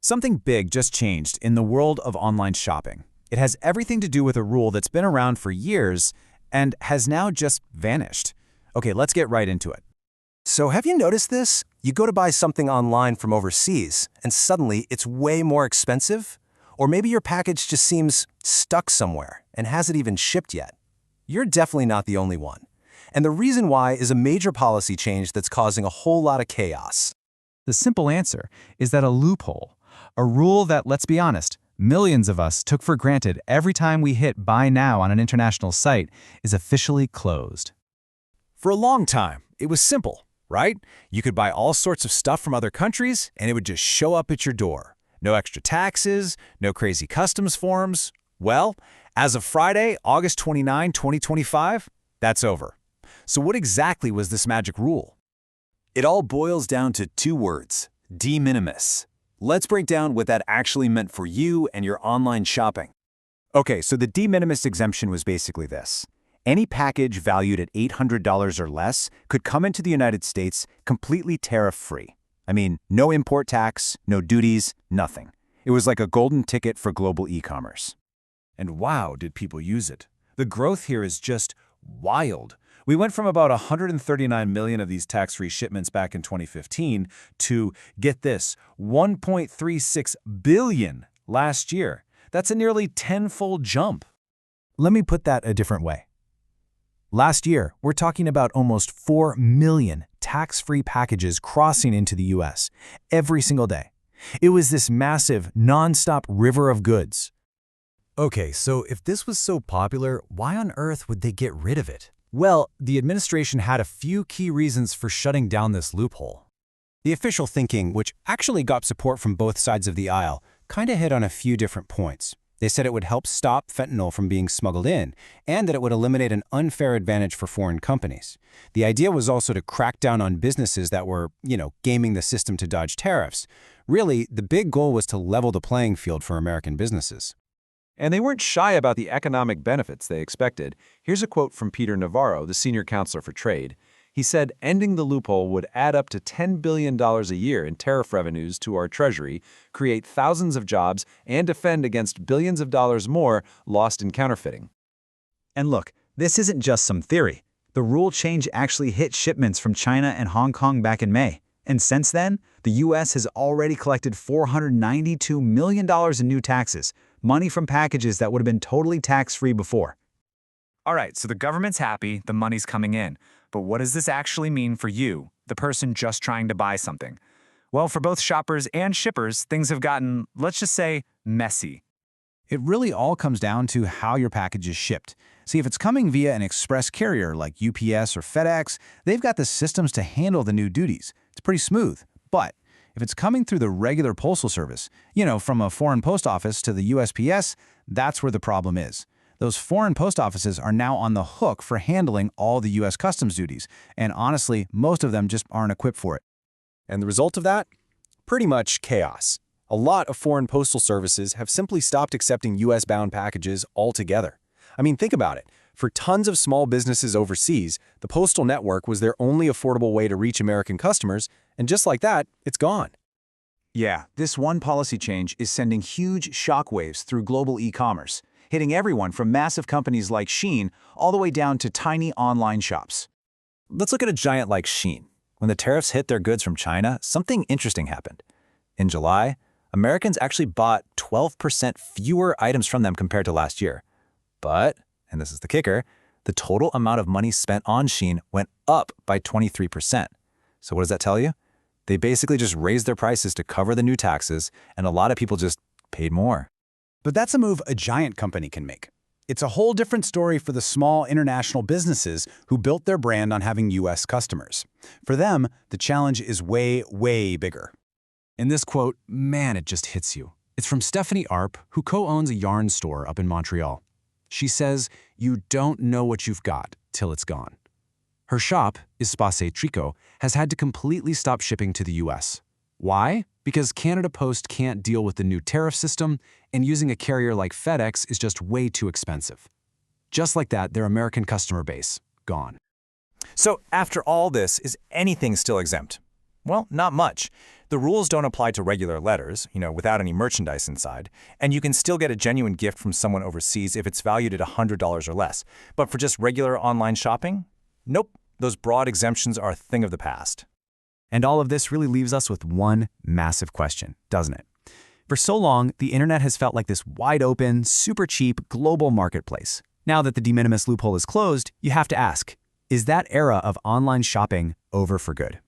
Something big just changed in the world of online shopping. It has everything to do with a rule that's been around for years and has now just vanished. Okay, let's get right into it. So have you noticed this? You go to buy something online from overseas, and suddenly it's way more expensive? Or maybe your package just seems stuck somewhere and hasn't even shipped yet. You're definitely not the only one. And the reason why is a major policy change that's causing a whole lot of chaos. The simple answer is that a loophole, a rule that, let's be honest, millions of us took for granted every time we hit buy now on an international site, is officially closed. For a long time, it was simple, right? You could buy all sorts of stuff from other countries and it would just show up at your door. No extra taxes, no crazy customs forms. Well, as of Friday, August 29, 2025, that's over. So what exactly was this magic rule? It all boils down to two words: de minimis. Let's break down what that actually meant for you and your online shopping. Okay, so the de minimis exemption was basically this. Any package valued at $800 or less could come into the United States completely tariff-free. I mean, no import tax, no duties, nothing. It was like a golden ticket for global e-commerce. And wow, did people use it. The growth here is just wild. We went from about 139 million of these tax-free shipments back in 2015 to, get this, 1.36 billion last year. That's a nearly tenfold jump. Let me put that a different way. Last year, we're talking about almost 4 million tax-free packages crossing into the US every single day. It was this massive, non-stop river of goods. Okay, so if this was so popular, why on earth would they get rid of it? Well, the administration had a few key reasons for shutting down this loophole. The official thinking, which actually got support from both sides of the aisle, kind of hit on a few different points. They said it would help stop fentanyl from being smuggled in, and that it would eliminate an unfair advantage for foreign companies. The idea was also to crack down on businesses that were, gaming the system to dodge tariffs. Really, the big goal was to level the playing field for American businesses. And they weren't shy about the economic benefits they expected. Here's a quote from Peter Navarro, the senior counselor for trade. He said, ending the loophole would add up to $10 billion a year in tariff revenues to our treasury, create thousands of jobs, and defend against billions of dollars more lost in counterfeiting. And look, this isn't just some theory. The rule change actually hit shipments from China and Hong Kong back in May. And since then, the U.S. has already collected $492 million in new taxes, money from packages that would have been totally tax-free before. All right, so the government's happy, the money's coming in. But what does this actually mean for you, the person just trying to buy something? Well, for both shoppers and shippers, things have gotten, let's just say, messy. It really all comes down to how your package is shipped. See, if it's coming via an express carrier like UPS or FedEx, they've got the systems to handle the new duties. It's pretty smooth. But if it's coming through the regular postal service, from a foreign post office to the USPS, that's where the problem is. Those foreign post offices are now on the hook for handling all the U.S. customs duties, and honestly, most of them just aren't equipped for it. And the result of that? Pretty much chaos. A lot of foreign postal services have simply stopped accepting U.S.-bound packages altogether. I mean, think about it. For tons of small businesses overseas, the postal network was their only affordable way to reach American customers, and just like that, it's gone. Yeah, this one policy change is sending huge shockwaves through global e-commerce, hitting everyone from massive companies like Shein all the way down to tiny online shops. Let's look at a giant like Shein. When the tariffs hit their goods from China, something interesting happened. In July, Americans actually bought 12% fewer items from them compared to last year. But, and this is the kicker, the total amount of money spent on Shein went up by 23%. So what does that tell you? They basically just raised their prices to cover the new taxes, and a lot of people just paid more. But that's a move a giant company can make. It's a whole different story for the small international businesses who built their brand on having U.S. customers. For them, the challenge is way, way bigger. In this quote, man, it just hits you. It's from Stephanie Arp, who co-owns a yarn store up in Montreal. She says, you don't know what you've got till it's gone. Her shop, Espace Tricot, has had to completely stop shipping to the U.S. Why? Because Canada Post can't deal with the new tariff system, and using a carrier like FedEx is just way too expensive. Just like that, their American customer base, gone. So after all this, is anything still exempt? Well, not much. The rules don't apply to regular letters, without any merchandise inside, and you can still get a genuine gift from someone overseas if it's valued at $100 or less. But for just regular online shopping? Nope, those broad exemptions are a thing of the past. And all of this really leaves us with one massive question, doesn't it? For so long, the internet has felt like this wide-open, super cheap, global marketplace. Now that the de minimis loophole is closed, you have to ask, is that era of online shopping over for good?